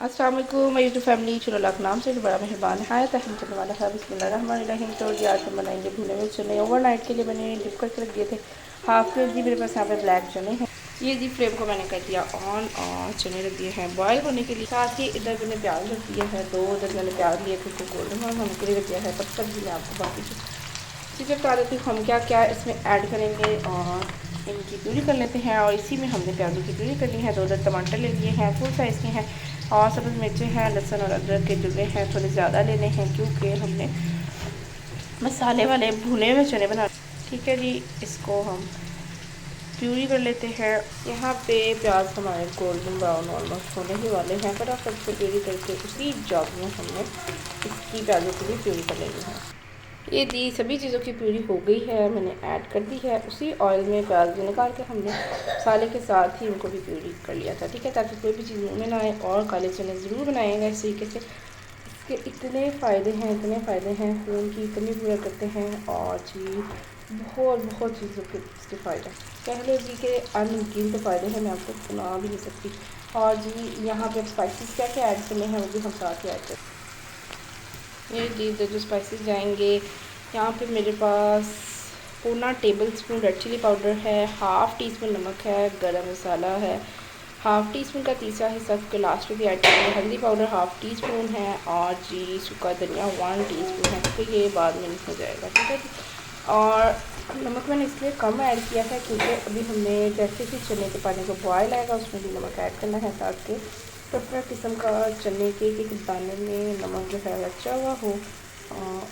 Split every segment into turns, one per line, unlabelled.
अस्सलाम वालेकुम मेरी यूट्यूब फैमिली चुनौला के नाम से जो बड़ा मेहरबान है तहम चलने वाला है बिस्मिल्लाहिर्रहमानिर्रहीम। तो ये आज हम बनाएंगे भुने हुए चने। ओवरनाइट के लिए मैंने डिप करके रख दिए थे। हाफ के जी मेरे पास यहाँ पे ब्लैक चने हैं। ये जी फ्लेम को मैंने कर दिया ऑन और चने रख दिए हैं बॉयल होने के लिए। साथ ही इधर मैंने प्याज रख दिया है, 2 इधर मैंने प्याज लिए थे उसको गोल्डन ब्राउन होने के लिए रख दिया है। तब तक भी मैं आपको बाकी चीज़ें बता देती हूँ हम क्या क्या इसमें ऐड करेंगे और इनकी प्यूरी कर लेते हैं। और इसी में हमने प्याजों की प्यूरी करनी है। 2 इधर टमाटर ले लिए हैं फुल साइज़ के हैं और सब्ज़ मिर्चें हैं, लहसुन और अदरक के जुड़े हैं थोड़े ज़्यादा लेने हैं क्योंकि हमने मसाले वाले भुने हुए चने बना। ठीक है जी, इसको हम प्यूरी कर लेते हैं। यहाँ पे प्याज हमारे गोल्डन ब्राउन ऑलमोस्ट होने ही वाले हैं। फटाफट से प्यूरी करके उसी जॉब में हमने इसकी प्याजों की भी प्यूरी कर लेनी है। ये दी सभी चीज़ों की प्यूरी हो गई है, मैंने ऐड कर दी है। उसी ऑयल में प्याज निकाल के हमने मसाले के साथ ही उनको भी प्यूरी कर लिया था। ठीक है, ताकि कोई भी चीज़ मुँह में ना आए। और काले चने ज़रूर बनाएंगे इस तरीके से। इसके इतने फ़ायदे हैं, खून की कमी पूरा करते हैं और जी बहुत चीज़ों के इसके फ़ायदे कह लो जी के अनगिनत फ़ायदे हैं, मैं आपको सुना भी नहीं सकती। और जी यहाँ पे स्पाइसेस क्या क्या ऐड करने हैं वो भी हम साथ ही ऐड करें। ये जी जो स्पाइसेस जाएंगे यहाँ पे मेरे पास 1 tablespoon red chilli powder है, हाफ़ टी स्पून नमक है, गरम मसाला है, हाफ़ टी स्पून का तीसरा हिस्सा के लास्ट में भी ऐड करेंगे। हल्दी पाउडर हाफ़ टी स्पून है और जी सूखा धनिया 1 टीस्पून है, तो ये बाद में हो जाएगा। ठीक है जी। और नमक मैंने इसलिए कम ऐड किया है क्योंकि अभी हमने जैसे ही चने के पानी को बॉयल आएगा उसमें भी नमक ऐड करना है साथ के। तो अपना किस्म का चने के एक दाने में नमक जो है रचा हुआ हो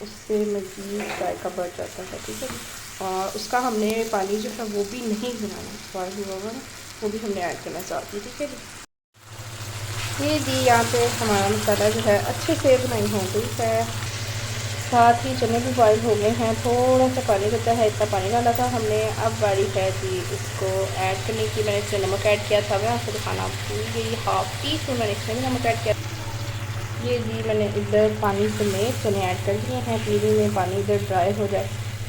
उससे मज़ीद जायका बढ़ जाता है। ठीक है जी। और उसका हमने पानी जो है वो भी नहीं बनाना, बॉयल हुआ हुआ वो भी हमने ऐड करना चाहती। ठीक है जी। ये जी यहाँ पे हमारा मसाला जो है अच्छे से बनाई हो गई है। साथ ही चने भी बॉयल हो गए हैं। थोड़ा सा पानी बचा है, इतना पानी डाला था हमने। अब बारी है जी इसको ऐड करने की। मैंने इसमें नमक ऐड किया था, मैं आपको दिखाना भूल गई। हाफ़ टी स्पून मैंने इसमें भी नमक ऐड किया। ये जी मैंने इधर पानी समेत चने ऐड कर दिए हैं। प्यूरी में पानी इधर ड्राई हो जाए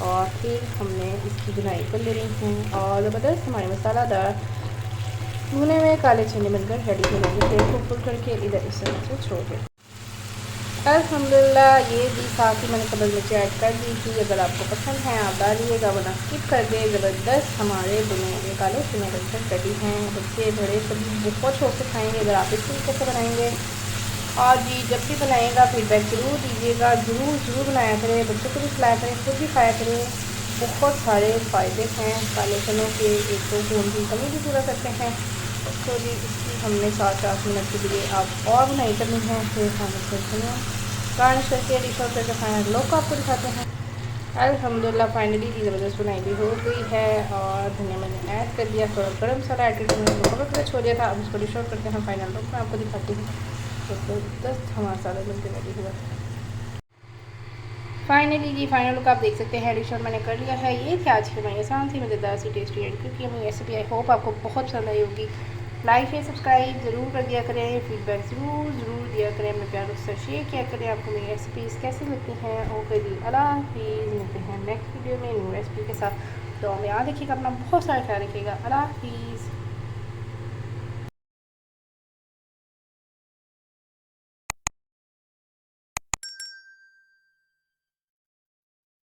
और फिर हमने इसकी बुनाई कर लेनी है। और ज़बरदस्त हमारे मसालादार भुने हुए काले चने बनकर रेडी हो जाएंगे। फ्लेम को फुल करके इधर इस तरह से छोड़ दें। अल्हम्दुलिल्लाह ये भी साथ ही मैंने सब्ज़ मिर्ची ऐड कर दी थी। अगर आपको पसंद है आप डालिएगा वरना स्किप कर दें। ज़बरदस्त हमारे बुने हुए काले चने बनकर रेडी हैं। बच्चे बड़े सभी बहुत शौक से खाएंगे अगर आप इस तरीके से बनाएंगे। और जी जब भी बनाएगा फीडबैक ज़रूर दीजिएगा, ज़रूर बनाया करें, बच्चों को भी खिलाया करें, खुद भी खाया करें। बहुत सारे फ़ायदे हैं काले चनों के। एक तो खून की कमी भी पूरा करते हैं। तो जी इसकी हमने 7-8 मिनट के लिए आप और बनाई करनी है। फिर हम इसमें गार्निश करके डिश आउट करके फाइनल लुक आपको दिखाते हैं। अल्हम्दुलिल्लाह फाइनली ये ज़बरदस्त बनाई भी हो गई है और धनिया मैंने ऐड कर दिया। थोड़ा गरम मसाला ऐड करके मैंने कवर करके छोड़ दिया था। अब इसको डिश आउट करते हैं फाइनल लुक मैं आपको दिखाती हूँ। तो ज़बरदस्त हमारा सारा बनके रेडी हुआ है। फाइनली जी फाइनल लुक आप देख सकते हैं। डिश आउट मैंने कर लिया है। ये थी आज की हमारी आसान सी मज़ेदार सी टेस्टी एंड क्योंकि हमारी रेसिपी आई होप आपको बहुत पसंद आई होगी। लाइक शेयर सब्सक्राइब ज़रूर कर दिया करें, फीडबैक ज़रूर दिया करें, अपने प्यारों से शेयर किया करें। आपको मेरी रेसिपीज़ कैसी लगती हैं। ओके जी, अल्लाह हाफिज़। मिलते हैं नेक्स्ट वीडियो में न्यू रेसिपी के साथ। तो में याद रखिएगा अपना बहुत सारा ख्याल रखिएगा। अल्लाह हाफिज़।